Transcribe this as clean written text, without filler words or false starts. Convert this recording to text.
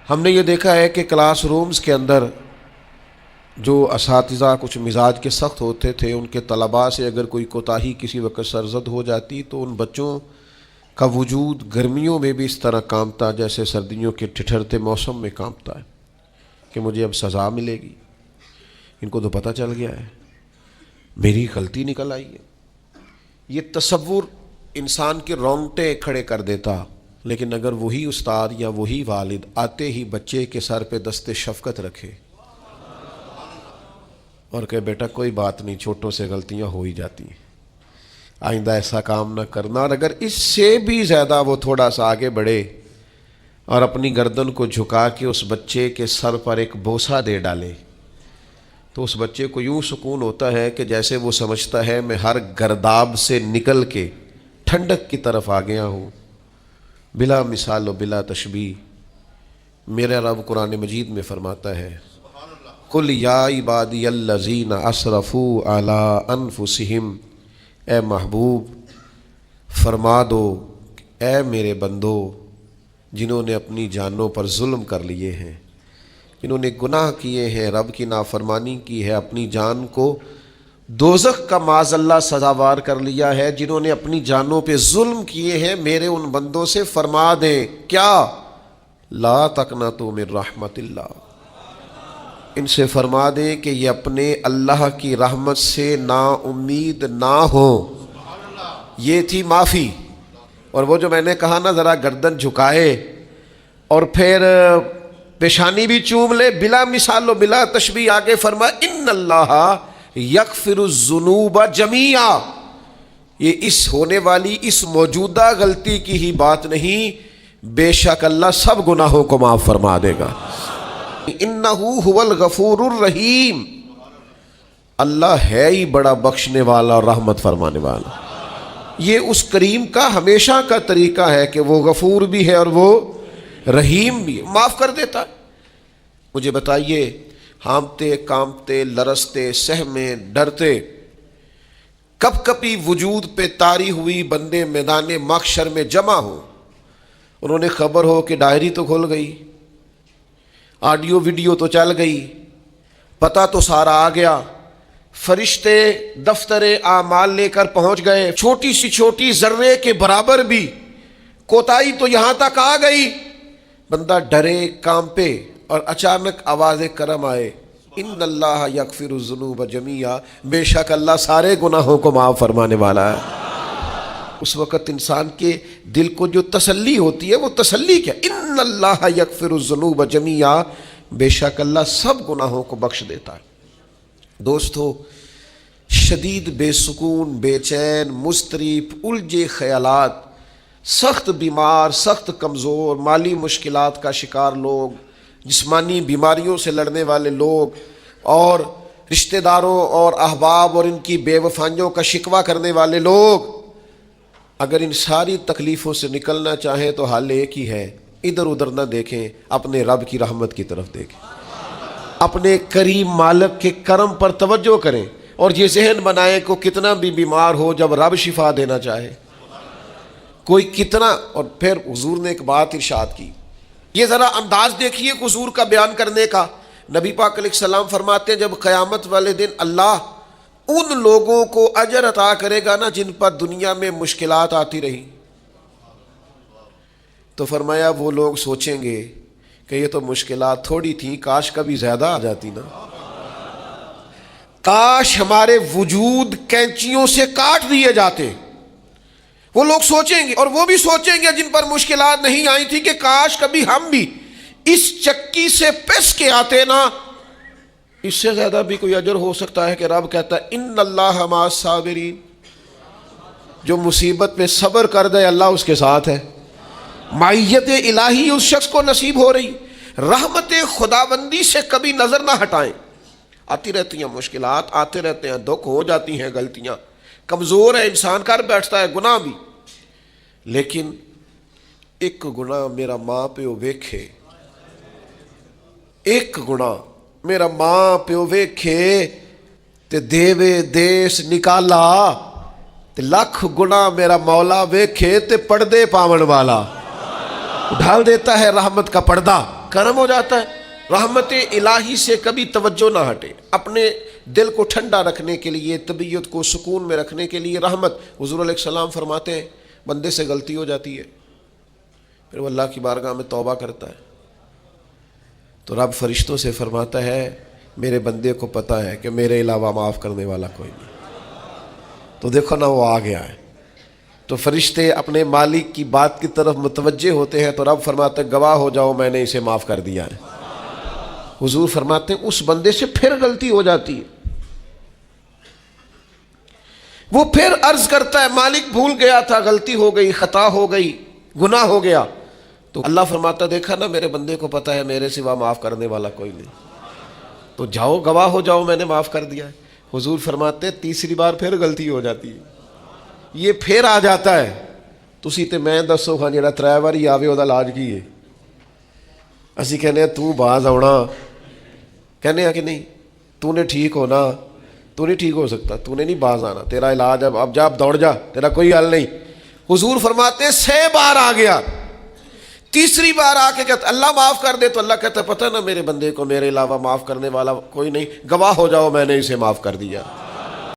ہم نے یہ دیکھا ہے کہ کلاس رومز کے اندر جو اساتذہ کچھ مزاج کے سخت ہوتے تھے، ان کے طلباء سے اگر کوئی کوتاہی کسی وقت سرزد ہو جاتی تو ان بچوں کا وجود گرمیوں میں بھی اس طرح کانپتا جیسے سردیوں کے ٹھٹھرتے موسم میں کانپتا ہے کہ مجھے اب سزا ملے گی۔ ان کو تو پتہ چل گیا ہے میری غلطی نکل آئی ہے۔ یہ تصور انسان کے رونگٹے کھڑے کر دیتا، لیکن اگر وہی استاد یا وہی والد آتے ہی بچے کے سر پہ دست شفقت رکھے اور کہ بیٹا کوئی بات نہیں، چھوٹوں سے غلطیاں ہو ہی جاتی ہیں، آئندہ ایسا کام نہ کرنا، اور اگر اس سے بھی زیادہ وہ تھوڑا سا آگے بڑھے اور اپنی گردن کو جھکا کے اس بچے کے سر پر ایک بوسہ دے ڈالے تو اس بچے کو یوں سکون ہوتا ہے کہ جیسے وہ سمجھتا ہے میں ہر گرداب سے نکل کے ٹھنڈک کی طرف آ گیا ہوں، بلا مثال و بلا تشبیہ۔ میرا رب قرآن مجید میں فرماتا ہے قل یا عبادی الذین اسرفوا علی انفسہم، اے محبوب فرما دو اے میرے بندو جنہوں نے اپنی جانوں پر ظلم کر لیے ہیں، جنہوں نے گناہ کیے ہیں، رب کی نافرمانی کی ہے، اپنی جان کو دوزخ کا معاذ اللہ سزاوار کر لیا ہے، جنہوں نے اپنی جانوں پہ ظلم کیے ہیں، میرے ان بندوں سے فرما دیں کیا؟ لا تقنطوا من رحمت اللہ، ان سے فرما دیں کہ یہ اپنے اللہ کی رحمت سے نا امید نہ ہو۔ یہ تھی معافی، اور وہ جو میں نے کہا نا ذرا گردن جھکائے اور پھر پیشانی بھی چوم لے، بلا مثال و بلا تشبیہ آگے فرما ان اللہ یغفر الذنوب جمیعا، یہ اس ہونے والی اس موجودہ غلطی کی ہی بات نہیں، بے شک اللہ سب گناہوں کو معاف فرما دے گا۔ انہ هو الغفور الرحیم، اللہ ہے ہی بڑا بخشنے والا اور رحمت فرمانے والا۔ یہ اس کریم کا ہمیشہ کا طریقہ ہے کہ وہ غفور بھی ہے اور وہ رحیم بھی ہے، معاف کر دیتا ہے۔ مجھے بتائیے ہانپتے کانپتے لرزتے سہمے ڈرتے کب کبھی وجود پہ طاری ہوئی بندے میدان محشر میں جمع ہو، انہوں نے خبر ہو کہ ڈائری تو کھل گئی، آڈیو ویڈیو تو چل گئی، پتہ تو سارا آ گیا، فرشتے دفتر اعمال لے کر پہنچ گئے، چھوٹی سی چھوٹی ذرے کے برابر بھی کوتاہی تو یہاں تک آ گئی، بندہ ڈرے کانپے اور اچانک آواز کرم آئے ان اللہ یغفر الذنوب جمیعا، بے شک اللہ سارے گناہوں کو معاف فرمانے والا ہے۔ اس وقت انسان کے دل کو جو تسلی ہوتی ہے وہ تسلی کیا؟ ان اللہ یغفر الذنوب جمیعا، بے شک اللہ سب گناہوں کو بخش دیتا ہے۔ دوستو، شدید بے سکون، بے چین، مضطرب، الجھے خیالات، سخت بیمار، سخت کمزور، مالی مشکلات کا شکار لوگ، جسمانی بیماریوں سے لڑنے والے لوگ، اور رشتہ داروں اور احباب اور ان کی بے وفائیوں کا شکوہ کرنے والے لوگ، اگر ان ساری تکلیفوں سے نکلنا چاہیں تو حل ایک ہی ہے، ادھر ادھر نہ دیکھیں، اپنے رب کی رحمت کی طرف دیکھیں، اپنے کریم مالک کے کرم پر توجہ کریں، اور یہ ذہن بنائیں کہ کتنا بھی بیمار ہو جب رب شفا دینا چاہے کوئی کتنا۔ اور پھر حضور نے ایک بات ارشاد کی، یہ ذرا انداز دیکھیے حضور کا بیان کرنے کا۔ نبی پاک علیہ السلام فرماتے ہیں جب قیامت والے دن اللہ ان لوگوں کو اجر عطا کرے گا نا جن پر دنیا میں مشکلات آتی رہی، تو فرمایا وہ لوگ سوچیں گے کہ یہ تو مشکلات تھوڑی تھیں، کاش کبھی زیادہ آ جاتی نا، کاش ہمارے وجود کینچیوں سے کاٹ دیے جاتے۔ وہ لوگ سوچیں گے، اور وہ بھی سوچیں گے جن پر مشکلات نہیں آئی تھی کہ کاش کبھی ہم بھی اس چکی سے پس کے آتے نا۔ اس سے زیادہ بھی کوئی اجر ہو سکتا ہے کہ رب کہتا ہے ان اللہ مع الصابرین، جو مصیبت میں صبر کر دے اللہ اس کے ساتھ ہے۔ معیت الہی اس شخص کو نصیب ہو رہی، رحمت خداوندی سے کبھی نظر نہ ہٹائیں۔ آتی رہتی ہیں مشکلات، آتے رہتے ہیں دکھ، ہو جاتی ہیں غلطیاں، کمزور ہے انسان، کر بیٹھتا ہے گناہ بھی، لیکن ایک گناہ میرا ماں پیو ویکھے، ایک گناہ میرا ماں پیو ویکھے تے دیوے دیس نکالا، تے لکھ گناہ میرا مولا ویکھے تے پردے پاون والا ڈھال دیتا ہے رحمت کا پردہ۔ کرم ہو جاتا ہے۔ رحمت الہی سے کبھی توجہ نہ ہٹے، اپنے دل کو ٹھنڈا رکھنے کے لیے، طبیعت کو سکون میں رکھنے کے لیے رحمت۔ حضور علیہ السلام فرماتے ہیں بندے سے غلطی ہو جاتی ہے، پھر وہ اللہ کی بارگاہ میں توبہ کرتا ہے تو رب فرشتوں سے فرماتا ہے میرے بندے کو پتہ ہے کہ میرے علاوہ معاف کرنے والا کوئی نہیں۔ تو دیکھو نا وہ آ گیا ہے، تو فرشتے اپنے مالک کی بات کی طرف متوجہ ہوتے ہیں تو رب فرماتے ہیں گواہ ہو جاؤ میں نے اسے معاف کر دیا ہے۔ حضور فرماتے ہیں اس بندے سے پھر غلطی ہو جاتی ہے، وہ پھر عرض کرتا ہے مالک بھول گیا تھا، غلطی ہو گئی، خطا ہو گئی، گناہ ہو گیا، تو اللہ فرماتا دیکھا نا میرے بندے کو پتہ ہے میرے سوا معاف کرنے والا کوئی نہیں، تو جاؤ گواہ ہو جاؤ میں نے معاف کر دیا ہے۔ حضور فرماتے تیسری بار پھر غلطی ہو جاتی ہے، یہ پھر آ جاتا ہے، تسی تے میں دسو ہاں جڑا 3 واری آوے ਉਹਦਾ ਇਲਾਜ ਕੀ ہے؟ اسی کہنے ہیں تو باز آنا، کہنے ہیں کہ نہیں تو نے ٹھیک ہونا، تو نہیں ٹھیک ہو سکتا، تو نے نہیں باز آنا، تیرا علاج اب جا، اب دوڑ جا، تیرا کوئی حل نہیں۔ حضور فرماتے ہیں 6 بار آ گیا، تیسری بار آ کے کہتا اللہ معاف کر دے، تو اللہ کہتا پتہ نا میرے بندے کو میرے علاوہ معاف کرنے والا کوئی نہیں، گواہ ہو جاؤ میں نے اسے معاف کر دیا۔